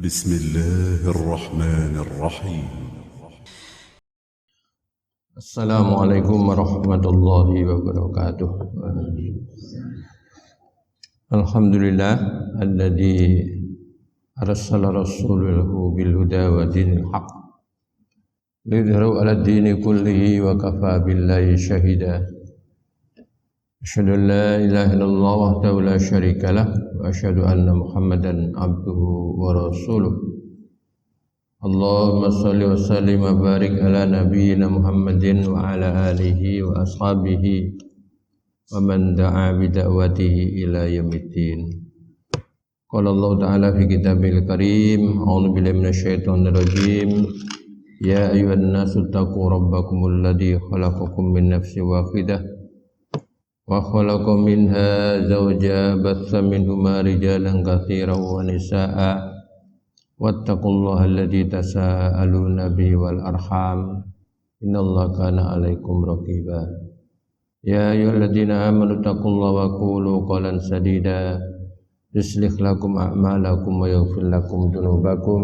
بسم الله الرحمن الرحيم. السلام عليكم ورحمة الله وبركاته. الحمد لله الذي أرسل رسوله بالهدى ودين الحق ليظهره على الدين كله وكفى بالله شهيدا. أشهد أن لا إله إلا الله وحده لا شريك له وأشهد أن محمدا عبده ورسوله. اللهم صل وسلم وبارك على نبينا محمد وعلى آله وأصحابه ومن دعا بدعوته إلى يوم الدين. قال الله تعالى في كتابه الكريم: أعوذ بالله من الشيطان الرجيم. يا أيها الناس اتقوا ربكم الذي خلقكم من نفس واحدة وخلق منها زوجها بث منهما رجالا كثيرا ونساء واتقوا الله الذي تساءلون به والأرحام إن الله كان عليكم رقيبا. يا أيها الذين آمنوا اتقوا الله وقولوا قولا سديدا يصلح لكم أعمالكم ويغفر لكم ذنوبكم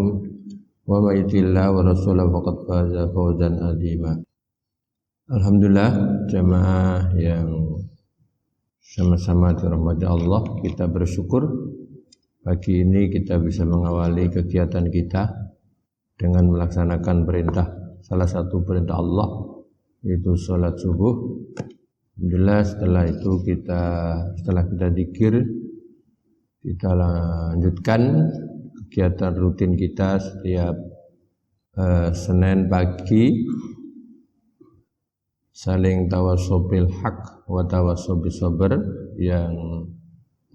ومن يطع الله ورسوله فقد فاز فوزا عظيما. Alhamdulillah, jamaah yang sama-sama dirahmati Allah, kita bersyukur pagi ini kita bisa mengawali kegiatan kita dengan melaksanakan perintah, salah satu perintah Allah, yaitu sholat subuh. Alhamdulillah, setelah kita dzikir, kita lanjutkan kegiatan rutin kita setiap Senin pagi, saling tawasobil haq wa tawasobil sober, yang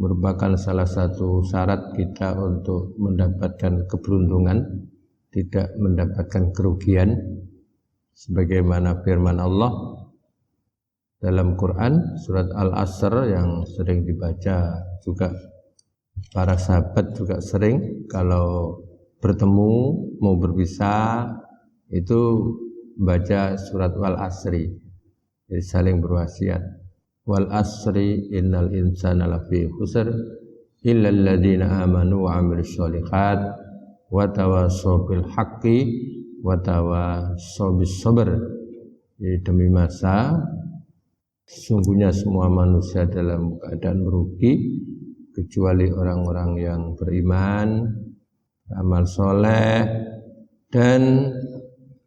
merupakan salah satu syarat kita untuk mendapatkan keberuntungan, tidak mendapatkan kerugian, sebagaimana firman Allah dalam Quran surat Al-Asr yang sering dibaca juga para sahabat, juga sering kalau bertemu mau berpisah itu baca surat Wal Asri. Jadi saling berwasiat. Wal asri innal insana lafi khusr illa alladziina amanu wa 'amilus sholihat wa tawassaw bil haqqi wa tawassaw bis sabr. Jadi demi masa sesungguhnya semua manusia dalam keadaan merugi kecuali orang-orang yang beriman, beramal soleh, dan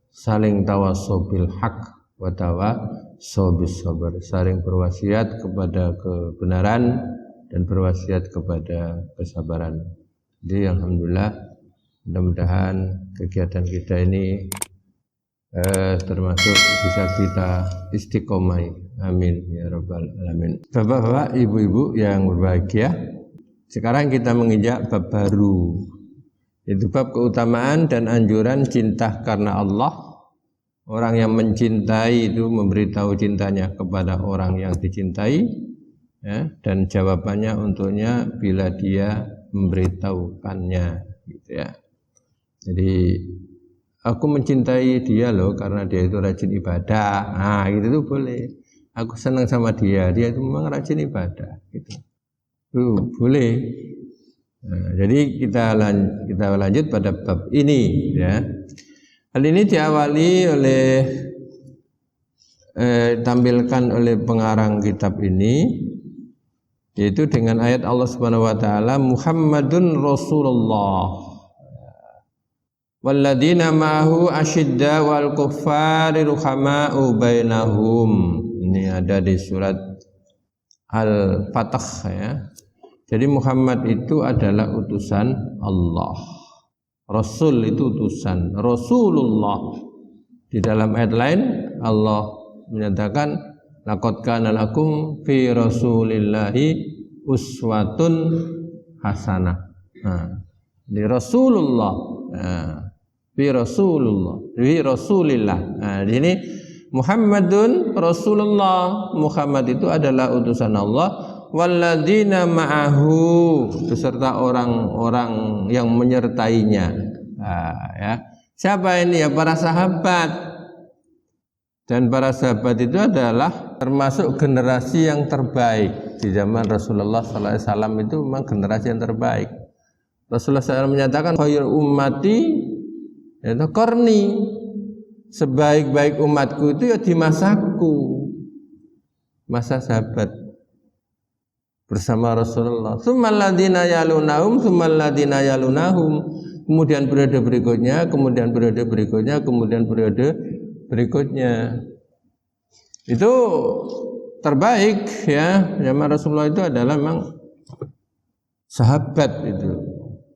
saling tawassaw bil haqq wa tawassaw bis sabr, saling berwasiat kepada kebenaran dan berwasiat kepada kesabaran. Jadi alhamdulillah, mudah-mudahan kegiatan kita ini termasuk bisa kita istiqomah. Amin ya rabbal alamin. Bapak-bapak, ibu-ibu yang berbahagia, sekarang kita menginjak bab baru, yaitu bab keutamaan dan anjuran cinta karena Allah. Orang yang mencintai itu memberitahu cintanya kepada orang yang dicintai, ya, dan jawabannya untuknya bila dia memberitahukannya, gitu ya. Jadi aku mencintai dia loh karena dia itu rajin ibadah. Nah, gitu tuh boleh. Aku senang sama dia itu memang rajin ibadah, gitu. Tuh boleh. Nah, jadi kita lanjut pada bab ini, ya. Hal ini diawali oleh ditampilkan oleh pengarang kitab ini, yaitu dengan ayat Allah Subhanahu wa taala, Muhammadun Rasulullah walladzina ma'ahu asyidda wal kuffari ruhama'u bainahum. Ini ada di surat Al-Fatah, ya. Jadi Muhammad itu adalah utusan Allah. Rasul itu utusan, Rasulullah. Di dalam ayat lain Allah menyatakan laqad kana lakum fi rasulillahi uswatun hasanah. Nah, di Rasulullah, fi Rasulillah. Nah, di sini Muhammadun Rasulullah, Muhammad itu adalah utusan Allah. Walladzina ma'ahu, beserta orang-orang yang menyertainya. Nah, ya. Siapa ini? Ya para sahabat. Dan para sahabat itu adalah termasuk generasi yang terbaik di zaman Rasulullah SAW. Itu memang generasi yang terbaik. Rasulullah SAW menyatakan khairul ummati yaitu qarni, sebaik-baik umatku itu ya di masaku, masa sahabat bersama Rasulullah. Tsummal ladzina yalunahum, tsummal ladzina yalunahum. Kemudian periode berikutnya, kemudian periode berikutnya, kemudian periode berikutnya. Itu terbaik ya. Zaman Rasulullah itu adalah memang sahabat itu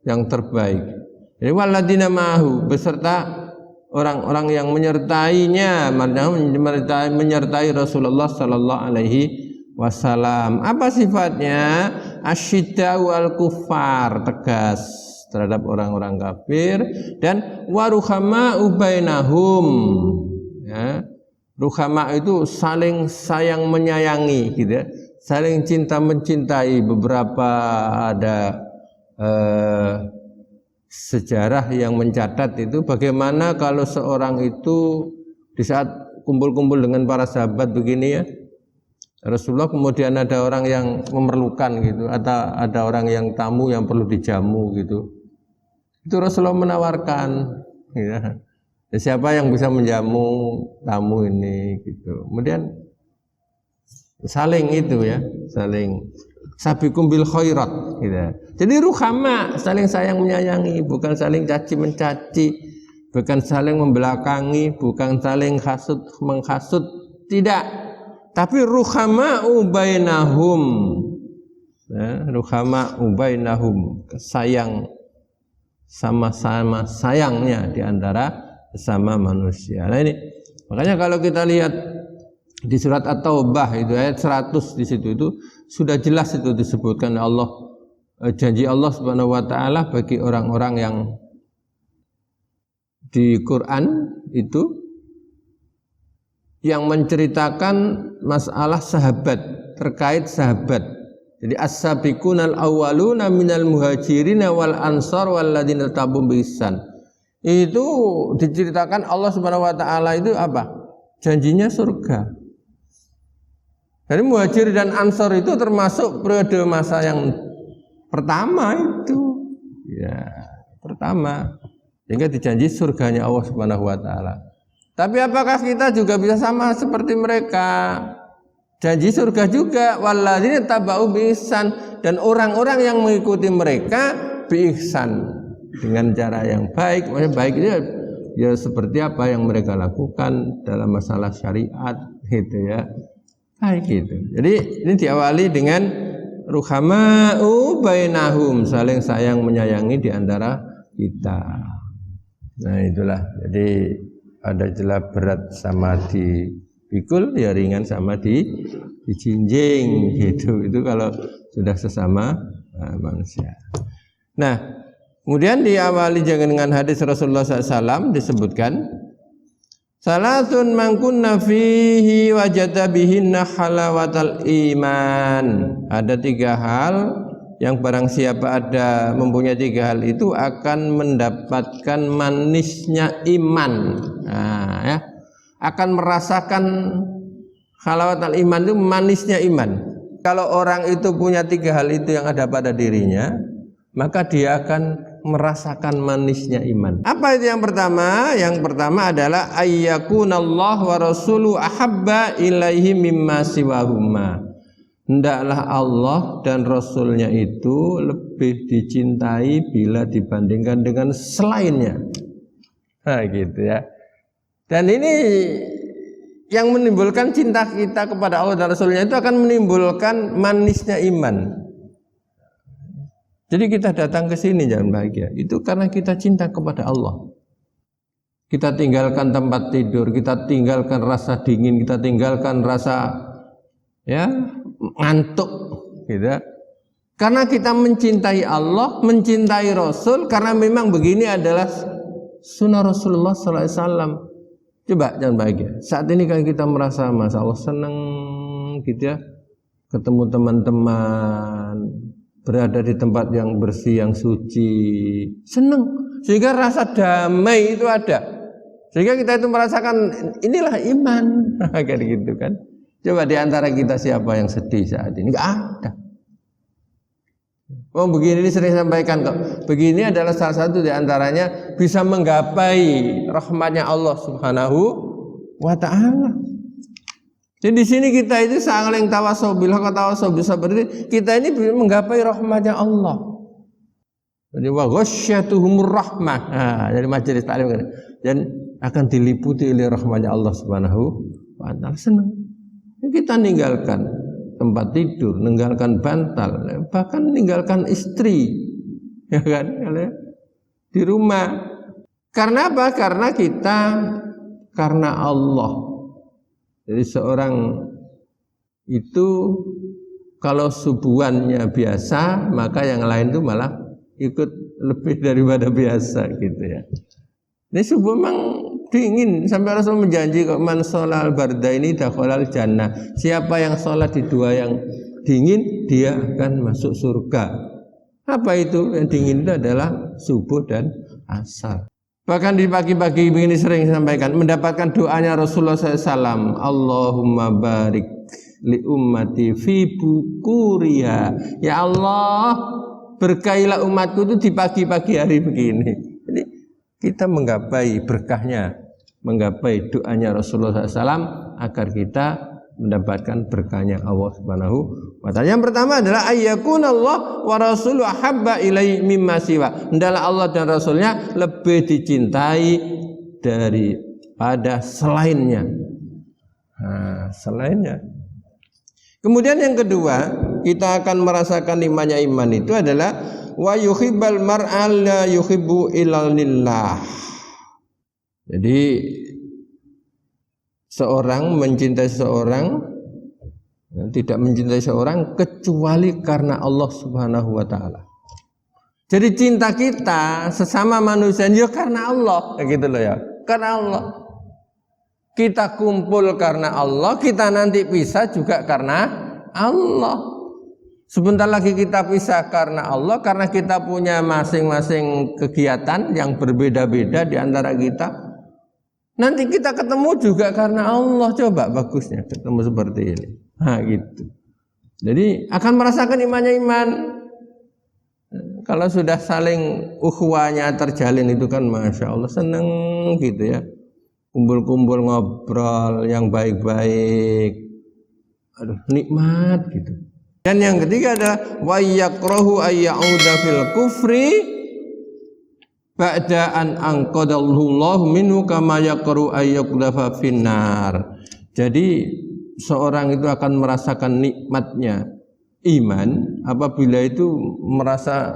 yang terbaik. Jadi walladzina ma'ahu beserta orang-orang yang menyertainya, menyertai Rasulullah sallallahu alaihi wasallam. Apa sifatnya? Asyidda'u al-kuffar, tegas terhadap orang-orang kafir, dan waruhama'u bainahum. Ya. Ruhama itu saling sayang menyayangi gitu ya. Saling cinta mencintai. Beberapa ada sejarah yang mencatat itu bagaimana kalau seorang itu di saat kumpul-kumpul dengan para sahabat begini ya, Rasulullah kemudian ada orang yang memerlukan gitu, atau ada orang yang tamu yang perlu dijamu gitu, itu Rasulullah menawarkan ya, siapa yang bisa menjamu tamu ini gitu. Kemudian saling itu ya, saling sabiqum bil khairat gitu. Jadi ruhama, saling sayang menyayangi, bukan saling caci mencaci, bukan saling membelakangi, bukan saling hasud menghasut, tidak. Tapi ruhama ubainahum. Ya, ruhama ubainahum, sayang sama-sama sayangnya di antara sesama manusia. Nah ini makanya kalau kita lihat di surat At-Taubah itu ayat 100 di situ itu sudah jelas itu disebutkan Allah, janji Allah Subhanahu wa taala bagi orang-orang yang di Quran itu yang menceritakan masalah sahabat, terkait sahabat. Jadi as-sabiqunal awwaluna minal muhajirin wal ansar walladzina tabum biihsan. Itu diceritakan Allah Subhanahu wa taala itu apa? Janjinya surga. Jadi muhajir dan ansor itu termasuk periode masa yang pertama itu. Ya, pertama. Sehingga dijanji surganya Allah Subhanahu wa taala. Tapi apakah kita juga bisa sama seperti mereka? Janji surga juga, walladzina tabau biihsan, dan orang-orang yang mengikuti mereka biihsan dengan cara yang baik. Maksudnya baik itu ya seperti apa yang mereka lakukan dalam masalah syariat gitu ya. Baik gitu. Jadi ini diawali dengan ruhama'u bainahum, saling sayang menyayangi di antara kita. Nah itulah. Jadi ada jelas berat sama dipikul, ya ringan sama dijinjing gitu. Itu kalau sudah sesama manusia. Nah, kemudian diawali dengan hadis Rasulullah SAW disebutkan, salatun man kunna fihi wajada bihinna halawatal iman. Ada 3 hal yang barang siapa ada mempunyai 3 hal itu akan mendapatkan manisnya iman. Nah, ya, akan merasakan halawatal iman itu manisnya iman. Kalau orang itu punya 3 hal itu yang ada pada dirinya, maka dia akan merasakan manisnya iman. Apa itu yang pertama? Yang pertama adalah ayyakunallahu wa rasuluhu ahabba ilaihi mimma siwahuma. Hendaklah Allah dan Rasulnya itu lebih dicintai bila dibandingkan dengan selainnya. Nah gitu ya. Dan ini yang menimbulkan cinta kita kepada Allah dan Rasulnya itu akan menimbulkan manisnya iman. Jadi kita datang ke sini jangan bahagia. Itu karena kita cinta kepada Allah. Kita tinggalkan tempat tidur, kita tinggalkan rasa dingin, kita tinggalkan rasa ya ngantuk gitu. Karena kita mencintai Allah, mencintai Rasul, karena memang begini adalah sunnah Rasulullah sallallahu alaihi wasallam. Coba jangan bahagia. Saat ini kan kita merasa Masya Allah senang gitu ya, ketemu teman-teman, berada di tempat yang bersih, yang suci, senang, sehingga rasa damai itu ada, sehingga kita itu merasakan inilah iman, kayak gitu kan. Coba di antara kita siapa yang sedih saat ini? Nggak ada. Oh begini ini sering sampaikan kok. Begini adalah salah satu di antaranya bisa menggapai rahmatnya Allah Subhanahu wa taala. Jadi di sini kita itu saling tawasobil, seperti kita ini menggapai rahmatnya Allah. Jadi wa ghasyatuhumur rahmah. Nah, dari majelis taklim kan. Dan akan diliputi oleh rahmatnya Allah Subhanahu wa taala. Senang. Kita ninggalkan tempat tidur, meninggalkan bantal, bahkan meninggalkan istri, ya kan? Di rumah. Karena apa? Karena Allah. Jadi seorang itu kalau subuhannya biasa, maka yang lain itu malah ikut lebih daripada biasa gitu ya. Ini subuh memang dingin sampai Rasul menjanji kok man sholal bardaini dakhalal jannah. Siapa yang sholat di dua yang dingin dia akan masuk surga. Apa itu? Yang dingin itu adalah subuh dan asar. Bahkan di pagi-pagi begini sering sampaikan mendapatkan doanya Rasulullah SAW. Allahumma barik li ummati fi bukuriha. Ya Allah, berkailah umatku itu di pagi-pagi hari begini. Jadi kita menggapai berkahnya, menggapai doanya Rasulullah SAW agar kita mendapatkan berkahnya Allah Subhanahu wa taala. Yang pertama adalah ayyakunallah wa rasuluhu habba ilaihi mimma siwa. Hendaklah Allah dan Rasulnya lebih dicintai daripada selainnya. Nah, selainnya. Kemudian yang kedua, kita akan merasakan nikmatnya iman itu adalah wa yuhibbal mar'a la yuhibbu illa lillah. Jadi seorang mencintai seorang tidak mencintai seorang kecuali karena Allah Subhanahu wa taala. Jadi cinta kita sesama manusia ya karena Allah, gitu loh ya. Karena Allah. Kita kumpul karena Allah, kita nanti pisah juga karena Allah. Sebentar lagi kita pisah karena Allah, karena kita punya masing-masing kegiatan yang berbeda-beda di antara kita. Nanti kita ketemu juga karena Allah. Coba bagusnya ketemu seperti ini. Nah gitu. Jadi akan merasakan imannya iman. Kalau sudah saling ukhuwahnya terjalin itu kan Masya Allah seneng gitu ya. Kumpul-kumpul ngobrol yang baik-baik. Aduh nikmat gitu. Dan yang ketiga adalah wa yakrahu ayyauda fil kufri ba'da an anqadallahu minhu kama yakrahu ayyuqdafa finnar. Jadi seorang itu akan merasakan nikmatnya iman apabila itu merasa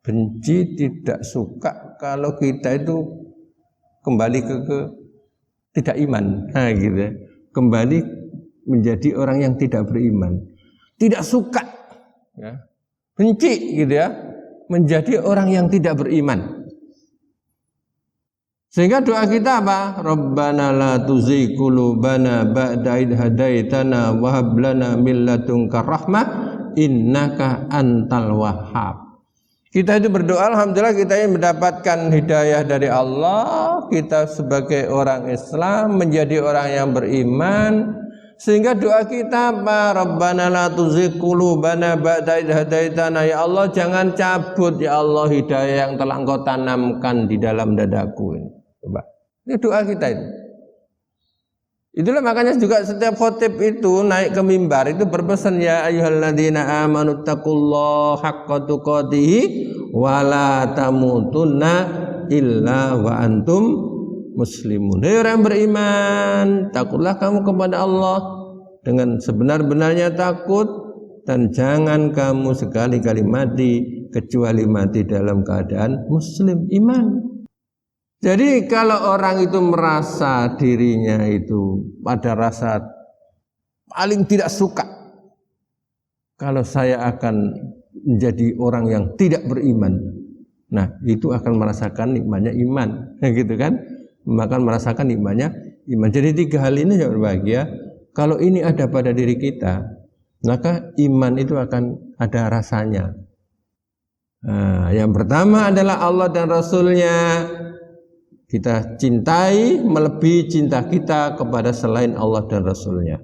benci, tidak suka kalau kita itu kembali ke tidak iman, nah gitu ya. Kembali menjadi orang yang tidak beriman, tidak suka, ya. Benci gitu ya, menjadi orang yang tidak beriman. Sehingga doa kita apa? Rabbana la tuzigh qulubana ba'da idh hadaitana wa hab lana min ladunka rahmah innaka antal wahhab. Kita itu berdoa, alhamdulillah kita ini mendapatkan hidayah dari Allah. Kita sebagai orang Islam menjadi orang yang beriman. Sehingga doa kita apa? Rabbana la tuzigh qulubana ba'da idh hadaitana. Ya Allah, jangan cabut ya Allah hidayah yang telah Engkau tanamkan di dalam dadaku ini. Coba. Ini doa kita itu. Itulah makanya juga setiap khotib itu naik ke mimbar itu berpesan ya ayyuhalladzina amanu taqullaha haqqa tuqatih wa la tamutunna illa wa antum muslimun. Hai orang beriman, takutlah kamu kepada Allah dengan sebenar-benarnya takut dan jangan kamu sekali-kali mati kecuali mati dalam keadaan muslim iman. Jadi kalau orang itu merasa dirinya itu pada rasa paling tidak suka kalau saya akan menjadi orang yang tidak beriman, nah itu akan merasakan nikmatnya iman, gitu kan? Akan merasakan nikmatnya iman. Jadi tiga hal ini yang berbahagia. Kalau ini ada pada diri kita, maka iman itu akan ada rasanya. Nah, yang pertama adalah Allah dan Rasulnya. Kita cintai melebihi cinta kita kepada selain Allah dan Rasulnya.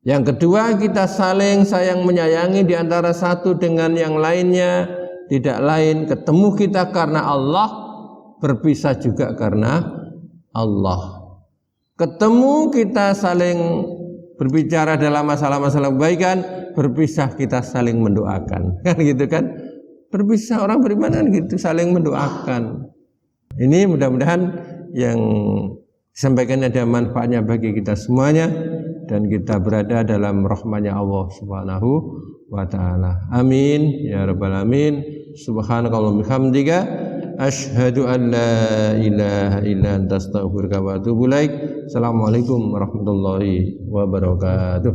Yang kedua, kita saling sayang menyayangi di antara satu dengan yang lainnya, tidak lain ketemu kita karena Allah, berpisah juga karena Allah. Ketemu kita saling berbicara dalam masalah-masalah kebaikan, berpisah kita saling mendoakan. Kan gitu kan? Berpisah orang beriman kan gitu, saling mendoakan. Ini mudah-mudahan yang disampaikan ada manfaatnya bagi kita semuanya dan kita berada dalam rahmatnya Allah Subhanahu wa taala. Amin ya rabbal alamin. Subhanakallahumma bihamdika asyhadu an la ilaha illa anta astaghfiruka wa atubu ilaik. Assalamualaikum warahmatullahi wabarakatuh.